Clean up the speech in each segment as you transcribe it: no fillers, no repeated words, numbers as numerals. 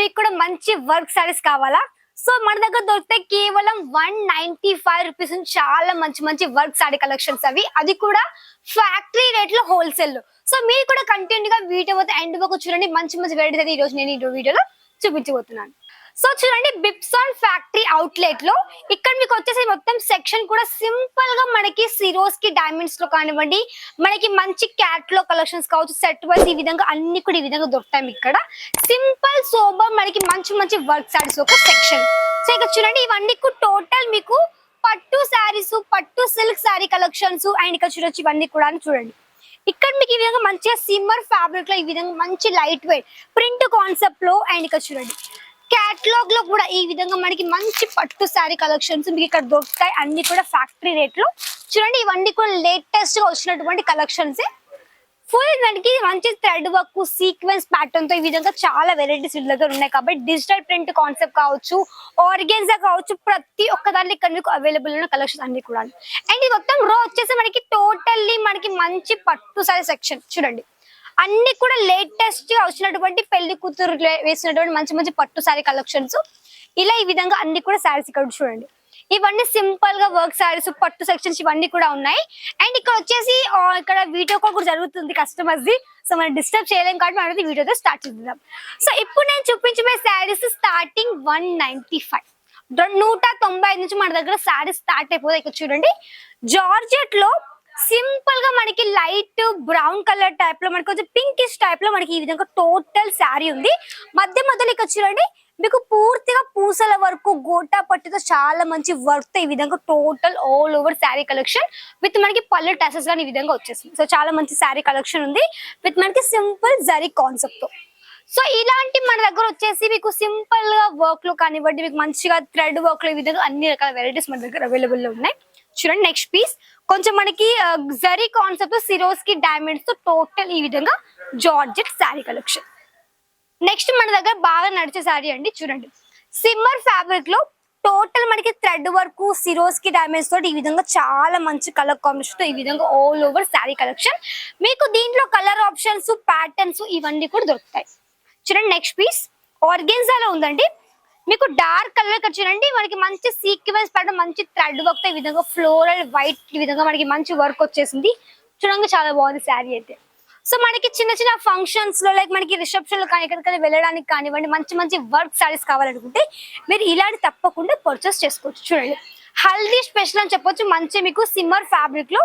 మీకు కూడా మంచి వర్క్ సారీస్ కావాలా? సో మన దగ్గర దొరికితే కేవలం 195 రూపీస్ నుంచి చాలా మంచి మంచి వర్క్ సారీ కలెక్షన్స్ అది కూడా ఫ్యాక్టరీ రేట్ లో హోల్సేల్. సో మీరు కూడా కంటిన్యూ గా వీడియో ఎండ్ వరకు చూడండి. మంచి మంచి వెరైటీస్ అయితే ఈ రోజు నేను ఈ వీడియోలో చూపించబోతున్నాను. సో చూడండి, బిప్సాన్ ఫ్యాక్టరీ అవుట్లెట్ లో ఇక్కడ మీకు వచ్చేసి మొత్తం సెక్షన్ కూడా సింపుల్ గా మనకి సిరోస్ కి డైమండ్స్ లో కానివ్వండి, మనకి మంచి క్యాట్ లో కలెక్షన్స్ కావచ్చు, సెట్ వైస్ ఈ విధంగా అన్ని కూడా ఈ విధంగా దొరుకుతాయి. ఇక్కడ సింపుల్ సోబర్ మనకి మంచి మంచి వర్క్ సారీస్ ఒక సెక్షన్. సో ఇక్కడ చూడండి, ఇవన్నీ టోటల్ మీకు పట్టు శారీస్, పట్టు సిల్క్ శారీ కలెక్షన్స్ అండ్ ఇక్కడ చూడొచ్చు ఇవన్నీ కూడా చూడండి. ఇక్కడ మీకు ఈ విధంగా మంచిగా సిమ్మర్ ఫ్యాబ్రిక్ లో ఈ విధంగా మంచి లైట్ వెయిట్ ప్రింట్ కాన్సెప్ట్ లో అండ్ ఇక్కడ చూడండి క్యాటలాగ్ లో కూడా ఈ విధంగా మనకి మంచి పట్టు శారీ కలెక్షన్స్ మీకు ఇక్కడ దొరుకుతాయి. అన్ని కూడా ఫ్యాక్టరీ రేట్ లో చూడండి. ఇవన్నీ కూడా లేటెస్ట్ గా వచ్చినటువంటి కలెక్షన్స్. ఫుల్ దానికి మంచి థ్రెడ్ వర్క్ సీక్వెన్స్ ప్యాటర్న్ తో ఈ విధంగా చాలా వెరైటీస్ వీళ్ళ దగ్గర ఉన్నాయి. కాబట్టి డిజిటల్ ప్రింట్ కాన్సెప్ట్ కావచ్చు, ఆర్గెన్జా కావచ్చు, ప్రతి ఒక్క దాంట్లో ఇక్కడ మీకు అవైలబుల్ ఉన్న కలెక్షన్స్ అన్ని కూడా. అండ్ ఇది మొత్తం రో వచ్చేసి మనకి టోటల్లీ మనకి మంచి పట్టు శారీ సెక్షన్ చూడండి. అన్ని కూడా లేటెస్ట్ గా వచ్చినటువంటి పెళ్లి కూతురు వేసినటువంటి మంచి మంచి పట్టు శారీ కలెక్షన్స్. ఇలా ఈ విధంగా అన్ని కూడా శారీస్ ఇక్కడ చూడండి. ఇవన్నీ సింపుల్ గా వర్క్ శారీస్, పట్టు సెక్షన్స్ ఇవన్నీ కూడా ఉన్నాయి. అండ్ ఇక్కడ వచ్చేసి ఇక్కడ వీడియో కాల్ కూడా జరుగుతుంది కస్టమర్స్ ది. సో మనం డిస్టర్బ్ చేయలేం కాబట్టి మనం వీడియోతో స్టార్ట్ చేద్దాం. సో ఇప్పుడు నేను చూపించే శారీస్ స్టార్టింగ్ 195, 195 నుంచి మన దగ్గర శారీస్ స్టార్ట్ అయిపోతాయి. ఇక్కడ చూడండి, జార్జెట్ లో సింపుల్ గా మనకి లైట్ బ్రౌన్ కలర్ టైప్ లో మనకి కొంచెం పింకిష్ టైప్ లో మనకి ఈ విధంగా టోటల్ శారీ ఉంది. మధ్య మధ్యలో ఇక్కడ చూడండి మీకు పూర్తిగా పూసల వరకు గోటా పట్టితో చాలా మంచి వర్క్ తో ఈ విధంగా total all over sari collection with మనకి పళ్ళు టాసెస్ గానీ ఈ విధంగా వచ్చేసింది. సో చాలా మంచి శారీ కలెక్షన్ ఉంది విత్ మనకి సింపుల్ జరీ కాన్సెప్ట్ తో. సో ఇలాంటి మన దగ్గర వచ్చేసి మీకు సింపుల్ గా వర్క్ లో కానివ్వండి, మీకు మంచిగా థ్రెడ్ వర్క్ లో ఈ విధంగా అన్ని రకాల వెరైటీస్ మన దగ్గర అవైలబుల్ లో ఉన్నాయి. చూడండి, నెక్స్ట్ పీస్ కొంచెం మనకి జరీ కాన్సెప్ట్ సిరోస్ కి డైమండ్స్ తో టోటల్ ఈ విధంగా జార్జెట్ శారీ కలెక్షన్. నెక్స్ట్ మన దగ్గర బాగా నడిచే శారీ అండి. చూడండి, సిమ్మర్ ఫ్యాబ్రిక్ లో టోటల్ మనకి థ్రెడ్ వర్క్ సిరోస్ కి డైమండ్స్ తోటి ఈ విధంగా చాలా మంచి కలర్ కాంబినేషన్ తో ఈ విధంగా ఆల్ ఓవర్ శారీ కలెక్షన్. మీకు దీంట్లో కలర్ ఆప్షన్స్, ప్యాటర్న్స్ ఇవన్నీ కూడా దొరుకుతాయి. చూడండి, నెక్స్ట్ పీస్ ఆర్గెన్జాలో ఉందండి. మీకు డార్క్ కలర్ ఇక్కడ చూడండి, మనకి మంచి సీక్వెన్స్ ప్యాటర్న్, మంచి థ్రెడ్ వర్క్ తో ఈ విధంగా ఫ్లోరల్ వైట్ ఈ విధంగా మనకి మంచి వర్క్ వచ్చేసింది. చూడండి, చాలా బాగుంది శారీ అయితే. సో మనకి చిన్న చిన్న ఫంక్షన్స్ లో లైక్ మనకి రిసెప్షన్ లో కానీ ఎక్కడికైనా వెళ్ళడానికి కానివ్వండి, మంచి మంచి వర్క్ శారీస్ కావాలనుకుంటే మీరు ఇలాంటి తప్పకుండా పర్చేస్ చేసుకోవచ్చు. చూడండి, హల్దీ స్పెషల్ అని చెప్పొచ్చు. మంచి మీకు సిమ్మర్ ఫ్యాబ్రిక్ లో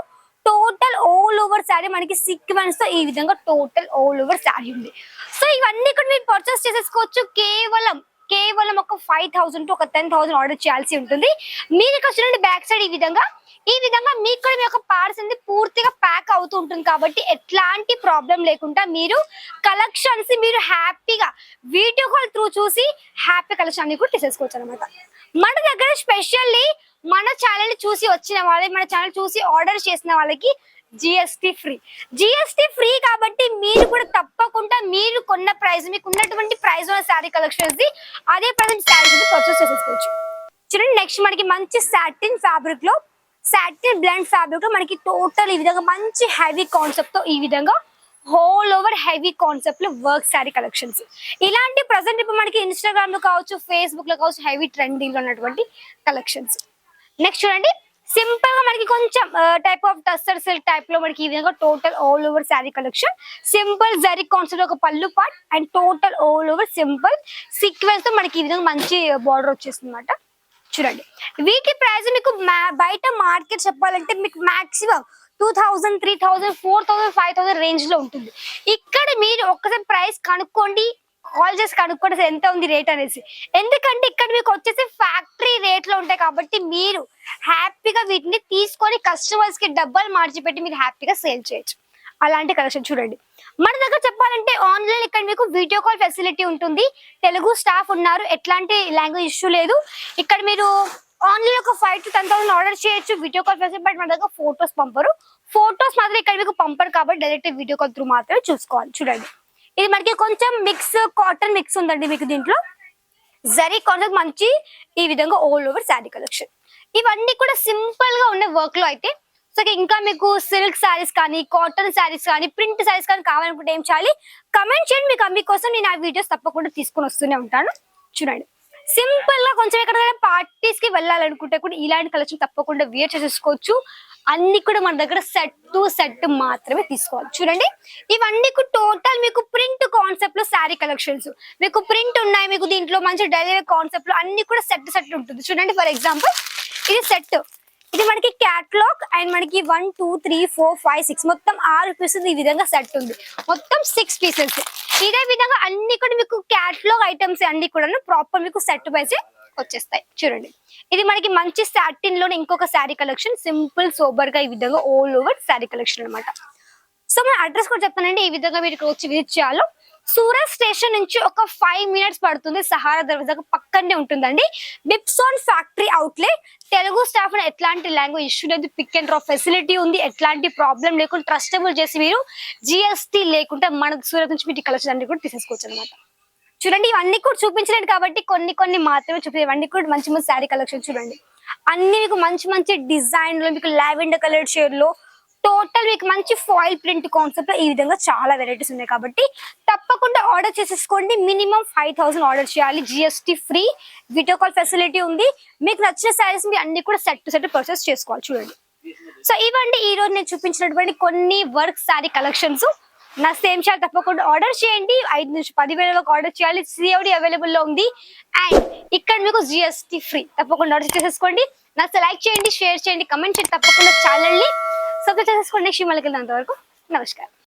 టోటల్ ఆల్ ఓవర్ శారీ మనకి సీక్వెన్స్ తో ఈ విధంగా టోటల్ ఆల్ ఓవర్ శారీ ఉంది. సో ఇవన్నీ కూడా మీరు పర్చేస్ చేసేసుకోవచ్చు. కేవలం ఒక 5,000 to 10,000 ఆర్డర్ చేయాల్సి ఉంటుంది. మీరు ఇక్కడ చూడండి, బ్యాక్ సైడ్ ఈ విధంగా మీకు కూడా మీ యొక్క పార్సల్ పూర్తిగా ప్యాక్ అవుతూ ఉంటుంది. కాబట్టి ఎట్లాంటి ప్రాబ్లం లేకుండా మీరు కలెక్షన్స్ మీరు హ్యాపీగా వీడియో కాల్ త్రూ చూసి హ్యాపీ కలెక్షన్ అన్ని కూడా తీసేసుకోవచ్చు అనమాట. మన దగ్గర స్పెషల్లీ మన ఛానల్ చూసి వచ్చిన వాళ్ళకి, మన ఛానల్ చూసి ఆర్డర్ చేసిన వాళ్ళకి జిఎస్టీ ఫ్రీ కాబట్టి మీరు కూడా తప్పకుండా మీరు కొన్న ప్రైస్, మీకు ఉన్నటువంటి ప్రైస్ ఉన్న శారీ కలెక్షన్స్ అదే ప్రైస్ శారీస్ పర్చేస్ చేసేసుకోవచ్చు. చూడండి, నెక్స్ట్ మనకి మంచి సాటిన్ ఫ్యాబ్రిక్ లో సాటిన్ బ్లెండ్ ఫ్యాబ్రిక్ లో మనకి టోటల్ ఈ విధంగా మంచి హెవీ కాన్సెప్ట్ తో ఈ విధంగా హోల్ ఓవర్ హెవీ కాన్సెప్ట్ లో వర్క్ శారీ కలెక్షన్స్. ఇలాంటి ప్రజెంట్ ఇప్పుడు మనకి ఇన్స్టాగ్రామ్ లో కావచ్చు, ఫేస్బుక్ లో కావచ్చు, హెవీ ట్రెండింగ్ లో ఉన్నటువంటి కలెక్షన్స్. నెక్స్ట్ చూడండి, సింపుల్ గా మనకి కొంచెం type of tussar silk type లో మనకి ఈ విధంగా total all over sari collection. Simple zari concept ఒక పళ్ళు part and total all over simple sequence తో మనకి ఈ విధంగా మంచి బార్డర్ వచ్చేస్తుంది అనమాట. చూడండి, వీటి ప్రైస్ మీకు బయట మార్కెట్ చెప్పాలంటే మీకు మాక్సిమం 2,000, 3,000, 4,000, 5,000 రేంజ్ లో ఉంటుంది. ఇక్కడ మీరు ఒక్కసారి ప్రైస్ కనుక్కోండి, కాల్ చేసి కనుక్కోండి ఎంత ఉంది రేట్ అనేసి. ఎందుకంటే ఇక్కడ మీకు వచ్చేసి ఫ్యాక్టరీ రేట్ లో ఉంటాయి కాబట్టి మీరు హ్యాపీగా వీటిని తీసుకొని కస్టమర్స్ కి డబ్బులు మార్చి పెట్టి మీరు హ్యాపీగా సేల్ చేయొచ్చు. అలాంటి కలెక్షన్ చూడండి. మన దగ్గర చెప్పాలంటే ఆన్లైన్ ఇక్కడ మీకు వీడియో కాల్ ఫెసిలిటీ ఉంటుంది. తెలుగు స్టాఫ్ ఉన్నారు, ఎట్లాంటి లాంగ్వేజ్ ఇష్యూ లేదు. ఇక్కడ మీరు ఆన్లైన్ ఒక 5,000 to 10,000 ఆర్డర్ చేయొచ్చు వీడియో కాల్ ఫెసిలిటీ. బట్ మన దగ్గర ఫొటోస్ పంపరు, ఫొటోస్ మాత్రం ఇక్కడ మీకు పంపరు కాబట్టి డైరెక్ట్ వీడియో కాల్ త్రూ మాత్రమే చూసుకోవాలి. చూడండి, ఇది మనకి కొంచెం మిక్స్ కాటన్ మిక్స్ ఉందండి. మీకు దీంట్లో జరీ కాన్సెప్ట్ మంచి ఈ విధంగా ఆల్ ఓవర్ శారీ కలెక్షన్. ఇవన్నీ కూడా సింపుల్ గా ఉన్న వర్క్ లో అయితే. సో సో ఇంకా మీకు సిల్క్ శారీస్ కానీ కాటన్ శారీస్ కానీ ప్రింట్ శారీస్ కానీ కావాలనుకుంటే ఏం చేయాలి, కమెంట్ చేయండి. మీకు మీకోసం నేను ఆ వీడియోస్ తప్పకుండా తీసుకొని వస్తూనే ఉంటాను. చూడండి, సింపుల్ గా కొంచెం ఎక్కడికైనా పార్టీస్ కి వెళ్ళాలనుకుంటే కూడా ఇలాంటి కలెక్షన్ తప్పకుండా వేర్ చేసేసుకోవచ్చు. అన్ని కూడా మన దగ్గర సెట్ టు సెట్ మాత్రమే తీసుకోవాలి. చూడండి, ఇవన్నీ టోటల్ మీకు ప్రింట్ కాన్సెప్ట్ లో శారీ కలెక్షన్స్. మీకు ప్రింట్ ఉన్నాయి, మీకు దీంట్లో మంచి డైలీ కాన్సెప్ట్ లో అన్ని కూడా సెట్ సెట్ ఉంటుంది. చూడండి, ఫర్ ఎగ్జాంపుల్ ఇది సెట్, ఇది మనకి క్యాట్లాగ్ అండ్ మనకి 1 2 3 4 5 6 మొత్తం 6 పీసెస్ ఈ విధంగా సెట్ ఉంది. మొత్తం 6 పీసెస్. ఇదే విధంగా అన్ని కూడా మీకు క్యాట్లాగ్ ఐటమ్స్ అన్ని కూడా ప్రాపర్ మీకు సెట్ వైజ్ వచ్చేస్తాయి. చూడండి, ఇది మనకి మంచి సాటిన్ లోనే ఇంకొక శారీ కలెక్షన్, సింపుల్ సోబర్ గా ఈ విధంగా ఆల్ ఓవర్ శారీ కలెక్షన్ అన్నమాట. సో మన అడ్రస్ కూడా చెప్తానండి, ఈ విధంగా మీరు ఇక్కడ వచ్చి విజిట్ చేయాలో. సూరత్ స్టేషన్ నుంచి ఒక 5 మినిట్స్ పడుతుంది. సహారా దర్వాజాకు పక్కనే ఉంటుందండి బిప్సాన్ ఫ్యాక్టరీ అవుట్లెట్. తెలుగు స్టాఫ్ ఎట్లాంటి లాంగ్వేజ్ ఇష్యూ లేదు, పిక్ అండ్ డ్రాప్ ఫెసిలిటీ ఉంది. ఎట్లాంటి ప్రాబ్లం లేకుండా ట్రస్టబుల్ చేసి మీరు జిఎస్టీ లేకుండా మన సూరత్ నుంచి మీకు కలెక్షన్ అన్ని కూడా తీసేసుకోవచ్చు అనమాట. చూడండి, ఇవన్నీ కూడా చూపించలేదు కాబట్టి కొన్ని మాత్రమే చూపించాయి. ఇవన్నీ కూడా మంచి మంచి శారీ కలెక్షన్. చూడండి, అన్ని మీకు మంచి మంచి డిజైన్ లో, మీకు లావెండర్ కలర్ షేడ్ లో, టోటల్ మీకు మంచి ఫాయిల్ ప్రింట్ కాన్సెప్ట్ లో ఈ విధంగా చాలా వెరైటీస్ ఉన్నాయి. కాబట్టి తప్పకుండా ఆర్డర్ చేసేసుకోండి. మినిమం 5000 ఆర్డర్ చేయాలి, GST free, video call facility ఉంది. మీకు నచ్చిన శారీస్ మీ అన్ని కూడా సెట్ టు సెట్ పర్చేస్ చేసుకోవాలి. చూడండి, సో ఇవ్వండి ఈ రోజు నేను చూపించినటువంటి కొన్ని వర్క్ శారీ కలెక్షన్స్. నా సేమ్ షాల్ తప్పకుండా ఆర్డర్ చేయండి. 5 నుంచి 10,000 వరకు ఆర్డర్ చేయాలి. సిఓడి అవైలబుల్ లో ఉంది అండ్ ఇక్కడ మీకు జిఎస్టీ ఫ్రీ. తప్పకుండా ఆర్డర్ చేసేసుకోండి. నాకు లైక్ చేయండి, షేర్ చేయండి, కమెంట్ చేయండి. తప్పకుండా ఛానల్ ని సబ్స్క్రైబ్ చేసుకోండి. నెక్స్ట్ మళ్ళీ అంతవరకు నమస్కారం.